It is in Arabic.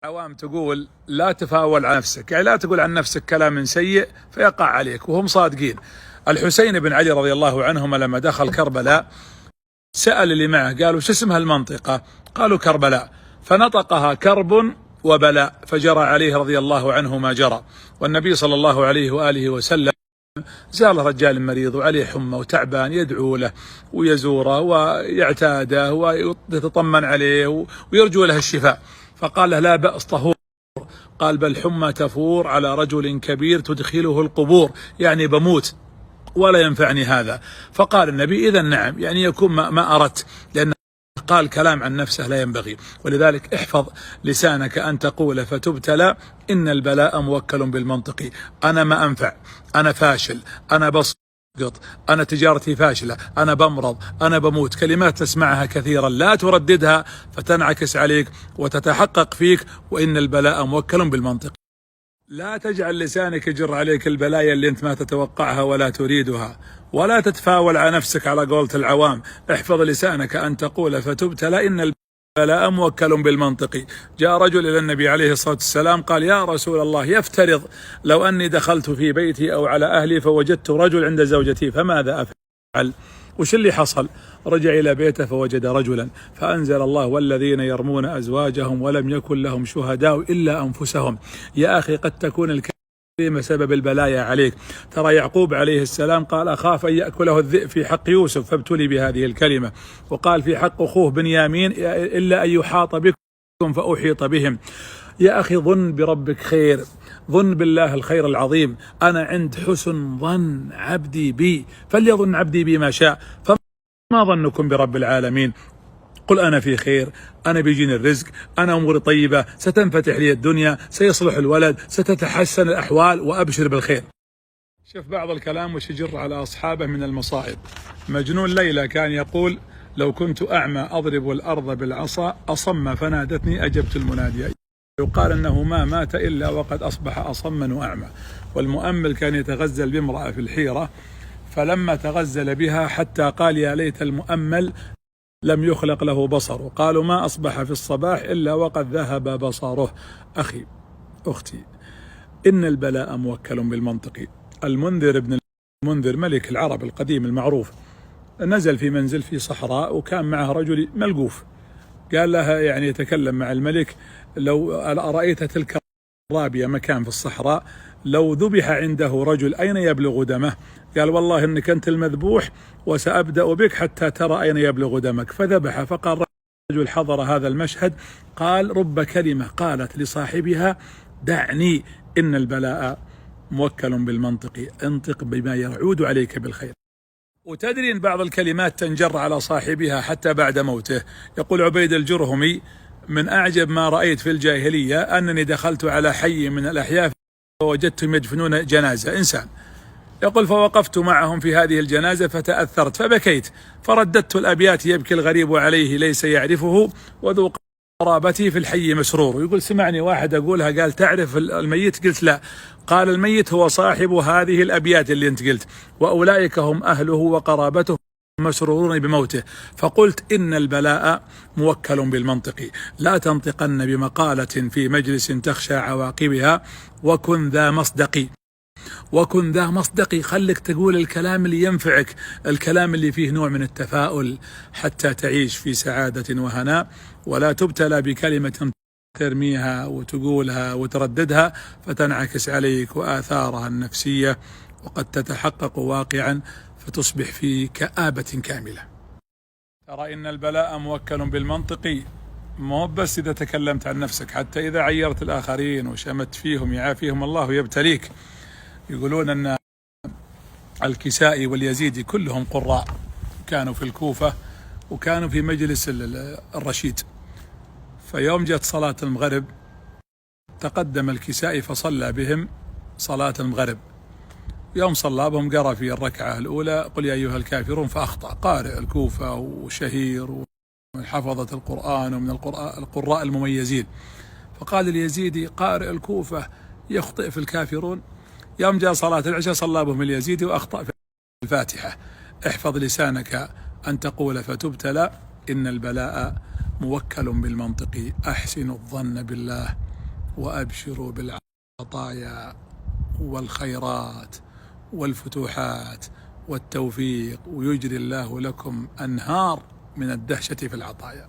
عوام تقول لا تفاول عن نفسك، يعني لا تقول عن نفسك كلام سيء فيقع عليك، وهم صادقين. الحسين بن علي رضي الله عنهما لما دخل كربلاء سأل اللي معه، قالوا شو اسمها المنطقة؟ قالوا كربلاء، فنطقها كرب وبلاء، فجرى عليه رضي الله عنه ما جرى. والنبي صلى الله عليه وآله وسلم زار رجال مريض وعليه حمى وتعبان، يدعو له ويزوره ويعتاده ويتطمن عليه ويرجو له الشفاء، فقال له لا بأس طهور. قال بل حمى تفور على رجل كبير تدخله القبور، يعني بموت ولا ينفعني هذا. فقال النبي إذا نعم، يعني يكون ما أردت، لأن قال كلام عن نفسه لا ينبغي. ولذلك احفظ لسانك أن تقول فتبتلى إن البلاء موكل بالمنطق. أنا ما أنفع، أنا فاشل، أنا بسقط، أنا تجارتي فاشلة، أنا بمرض، أنا بموت، كلمات تسمعها كثيرا لا ترددها فتنعكس عليك وتتحقق فيك، وإن البلاء موكل بالمنطق. لا تجعل لسانك يجر عليك البلايا اللي انت ما تتوقعها ولا تريدها، ولا تتفاول على نفسك على قولة العوام. احفظ لسانك أن تقول فتبتلى إن البلاء موكل بالمنطق. جاء رجل إلى النبي عليه الصلاة والسلام قال يا رسول الله، يفترض لو أني دخلت في بيتي أو على أهلي فوجدت رجل عند زوجتي فماذا أفعل؟ وش اللي حصل؟ رجع إلى بيته فوجد رجلا، فأنزل الله والذين يرمون أزواجهم ولم يكن لهم شهداء إلا أنفسهم. يا أخي قد تكون الكلمة سبب البلايا عليك. ترى يعقوب عليه السلام قال أخاف أن يأكله الذئب في حق يوسف فابتلي بهذه الكلمة، وقال في حق أخوه بنيامين إلا أن يحاط بكم فأحيط بهم. يا أخي ظن بربك خير، ظن بالله الخير العظيم. أنا عند حسن ظن عبدي بي فليظن عبدي بي ما شاء، فما ظنكم برب العالمين؟ قل أنا في خير، أنا بيجيني الرزق، أنا أموري طيبة، ستنفتح لي الدنيا، سيصلح الولد، ستتحسن الأحوال، وأبشر بالخير. شوف بعض الكلام وش يجر على أصحابه من المصائب. مجنون ليلى كان يقول لو كنت أعمى أضرب الأرض بالعصا أصم فنادتني أجبت المنادي. يقال أنه ما مات إلا وقد أصبح أصما وأعمى. والمؤمل كان يتغزل بامرأة في الحيرة، فلما تغزل بها حتى قال يا ليت المؤمل لم يخلق له بصر، وقالوا ما أصبح في الصباح إلا وقد ذهب بصره. أخي أختي، إن البلاء موكل بالمنطق. المنذر بن المنذر ملك العرب القديم المعروف نزل في منزل في صحراء، وكان معه رجل ملقوف. قال لها يعني يتكلم مع الملك لو أرأيت تلك الرابية مكان في الصحراء لو ذبح عنده رجل أين يبلغ دمه؟ قال والله إنك أنت المذبوح وسأبدأ بك حتى ترى أين يبلغ دمك. فذبح. فقال رجل حضر هذا المشهد قال رب كلمة قالت لصاحبها دعني إن البلاء موكل بالمنطق، انطق بما يعود عليك بالخير. وتدري أن بعض الكلمات تنجر على صاحبها حتى بعد موته. يقول عبيد الجرهمي من أعجب ما رأيت في الجاهلية أنني دخلت على حي من الأحياء فوجدتهم يدفنون جنازة إنسان، يقول فوقفت معهم في هذه الجنازة فتأثرت فبكيت، فرددت الأبيات يبكي الغريب عليه ليس يعرفه وذو قرابتي في الحي مسرور. ويقول سمعني واحد أقولها قال تعرف الميت؟ قلت لا. قال الميت هو صاحب هذه الأبيات اللي أنت قلت، وأولئك هم أهله وقرابته مسرورون بموته. فقلت إن البلاء موكل بالمنطق. لا تنطقن بمقالة في مجلس تخشى عواقبها وكن ذا مصدق. وكن ذا مصدق، خلك تقول الكلام اللي ينفعك، الكلام اللي فيه نوع من التفاؤل حتى تعيش في سعادة وهناء، ولا تبتلى بكلمة ترميها وتقولها وترددها فتنعكس عليك وآثارها النفسية وقد تتحقق واقعا فتصبح في كآبة كاملة. ترى إن البلاء موكل بالمنطق، مو بس إذا تكلمت عن نفسك، حتى إذا عيرت الآخرين وشمت فيهم يعافيهم الله يبتليك. يقولون أن الكسائي واليزيدي كلهم قراء، كانوا في الكوفة وكانوا في مجلس الرشيد. فيوم جت صلاة المغرب تقدم الكسائي فصلى بهم صلاة المغرب. يوم صلى بهم قرأ في الركعة الأولى قل يا أيها الكافرون فأخطأ. قارئ الكوفة وشهير وحفظة القرآن ومن القراء المميزين. فقال اليزيدي قارئ الكوفة يخطئ في الكافرون. يوم جاء صلاة العشاء صلى بهم اليزيدي وأخطأ في الفاتحة. احفظ لسانك أن تقول فتبتلى إن البلاء موكل بالمنطق. أحسن الظن بالله وأبشروا بالعطايا والخيرات والفتوحات والتوفيق، ويجري الله لكم أنهار من الدهشة في العطايا.